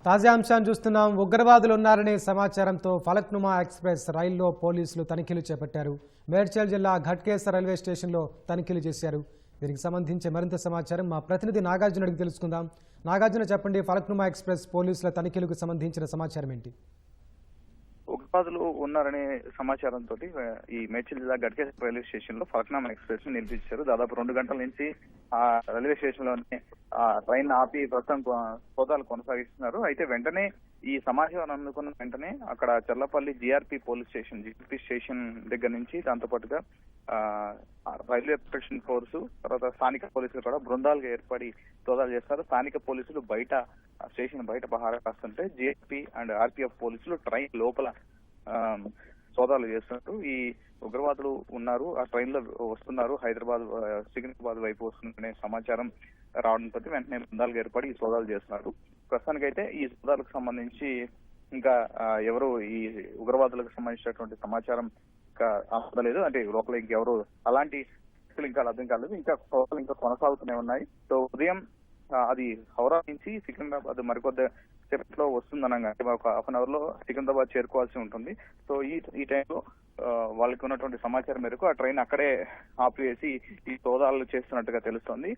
తాజా అంశాన్ని చూస్తున్నాం. ఉగ్రవాదులు ఉన్నారనే సమాచారంతో ఫలక్నుమా ఎక్స్ప్రెస్ రైల్లో పోలీసులు తనిఖీలు చేపట్టారు. మేడ్చల్ జిల్లా ఘట్కేసర్ రైల్వే స్టేషన్లో తనిఖీలు చేశారు. దీనికి సంబంధించి మరింత సమాచారం మా ప్రతినిధి నాగార్జున అడిగి తెలుసుకుందాం. నాగార్జున, చెప్పండి, ఫలక్నుమా ఎక్స్ప్రెస్ పోలీసుల తనిఖీలకు సంబంధించిన సమాచారం ఏంటి? ఉగ్రవాదులు ఉన్నారనే సమాచారంతో ఈ మేడ్చల్ జిల్లా గట్కేసర్ రైల్వే స్టేషన్ లో ఫలక్నామా ఎక్స్ప్రెస్ ని నిలిపించారు. దాదాపు 2 గంటల నుంచి ఆ రైల్వే స్టేషన్ లోనే ట్రైన్ ఆపి ప్రస్తుతం సోదాలు కొనసాగిస్తున్నారు. అయితే వెంటనే ఈ సమాచారం అందుకున్న వెంటనే అక్కడ చర్లపల్లి జీఆర్పీ స్టేషన్ దగ్గర నుంచి దాంతో పాటుగా రైల్వే ప్రొటెక్షన్ ఫోర్సు, తర్వాత స్థానిక పోలీసులు కూడా బృందాలుగా ఏర్పడి సోదాలు చేస్తారు. స్థానిక పోలీసులు స్టేషన్ బయట పహారా కాస్తుంటే జీఆర్పీ అండ్ ఆర్పీఎఫ్ పోలీసులు ట్రైన్ లోపల సోదాలు చేస్తున్నారు. ఈ ఉగ్రవాదులు ఉన్నారు, ఆ ట్రైన్ లో వస్తున్నారు, సికింద్రాబాద్ వైపు వస్తుందనే సమాచారం రావడంతో వెంటనే బృందాలుగా ఏర్పడి ఈ సోదాలు చేస్తున్నారు. ప్రస్తుతానికైతే ఈ సోదాలకు సంబంధించి ఇంకా ఎవరు ఈ ఉగ్రవాదులకు సంబంధించినటువంటి సమాచారం ఇంకా అందలేదు. అంటే లోపల ఇంకెవరు అలాంటి ఇంకా అర్థం కాలేదు. ఇంకా సోదాలు ఇంకా కొనసాగుతూనే ఉన్నాయి. సో ఉదయం అది హౌరా నుంచి సికింద్రాబాద్ మరికొద్ది సేపట్లో వస్తుందనగా ఒక హాఫ్ అన్ అవర్ లో సికింద్రాబాద్ చేరుకోవాల్సి ఉంటుంది. సో ఈ టైంలో వాళ్ళకి ఉన్నటువంటి సమాచారం మేరకు ఆ ట్రైన్ అక్కడే ఆపివేసి ఈ సోదాలు చేస్తున్నట్టుగా తెలుస్తోంది.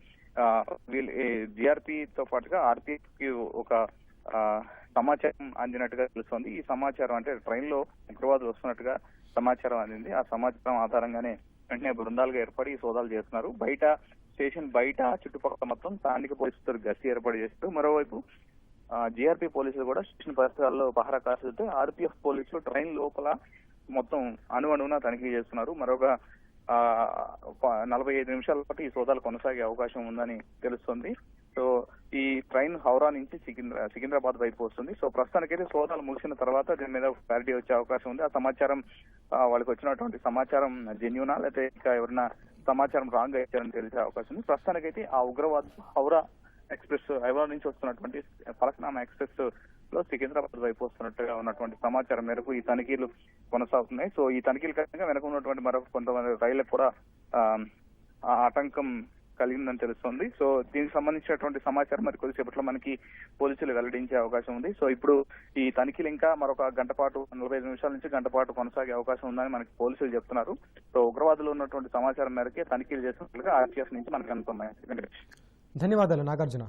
వీళ్ళు జీఆర్పీతో పాటుగా ఆర్పీఎఫ్ కి ఒక సమాచారం అందినట్టుగా తెలుస్తోంది. ఈ సమాచారం అంటే ట్రైన్ లో ఉగ్రవాదులు వస్తున్నట్టుగా సమాచారం అందింది. ఆ సమాచారం ఆధారంగానే వెంటనే బృందాలుగా ఏర్పడి సోదాలు చేస్తున్నారు. స్టేషన్ బయట చుట్టుపక్కల మొత్తం స్థానిక పోలీసులతో గస్తీ ఏర్పాటు చేస్తారు. మరోవైపు జీఆర్పీ పోలీసులు కూడా స్టేషన్ పరిసరాల్లో పహరా కాస్తుంటే ఆర్పీఎఫ్ పోలీసులు ట్రైన్ లోపల మొత్తం అణువణువున తనిఖీ చేస్తున్నారు. మరొక 45 నిమిషాల పాటు ఈ సోదాలు కొనసాగే అవకాశం ఉందని తెలుస్తుంది. సో ఈ ట్రైన్ హౌరా నుంచి సికింద్రాబాద్ వైపు వస్తుంది. సో ప్రస్తుతానికైతే సోదాలు ముగిసిన తర్వాత దీని మీద క్లారిటీ వచ్చే అవకాశం ఉంది. ఆ సమాచారం వాళ్ళకి వచ్చినటువంటి సమాచారం జెన్యూనా లేకపోతే ఇంకా ఎవరైనా సమాచారం రాంగ్ గా ఇచ్చారని తెలిసే అవకాశం ఉంది. ప్రస్తుతానికైతే ఆ ఉగ్రవాదులు హౌరా నుంచి వస్తున్నటువంటి ఫలక్నామా ఎక్స్ప్రెస్ లో సికింద్రాబాద్ వైపు వస్తున్నట్టుగా ఉన్నటువంటి సమాచారం మేరకు ఈ తనిఖీలు కొనసాగుతున్నాయి. సో ఈ తనిఖీల కారణంగా వెనక ఉన్నటువంటి మరొక కొంతమంది రైళ్లకు కూడా ఆటంకం కలిగిందని తెలుస్తోంది. సో దీనికి సంబంధించినటువంటి సమాచారం మరి కొద్దిసేపట్లో మనకి పోలీసులు వెల్లడించే అవకాశం ఉంది. సో ఇప్పుడు ఈ తనిఖీలు ఇంకా మరొక గంట పాటు 45 నిమిషాల నుంచి గంట పాటు కొనసాగే అవకాశం ఉందని మనకి పోలీసులు చెప్తున్నారు. సో ఉగ్రవాదులు ఉన్నటువంటి సమాచారం మేరకే తనిఖీలు చేసినట్లుగా ఆర్పీఎఫ్ నుంచి మనకు అనుకున్నాయి. ధన్యవాదాలు నాగార్జున.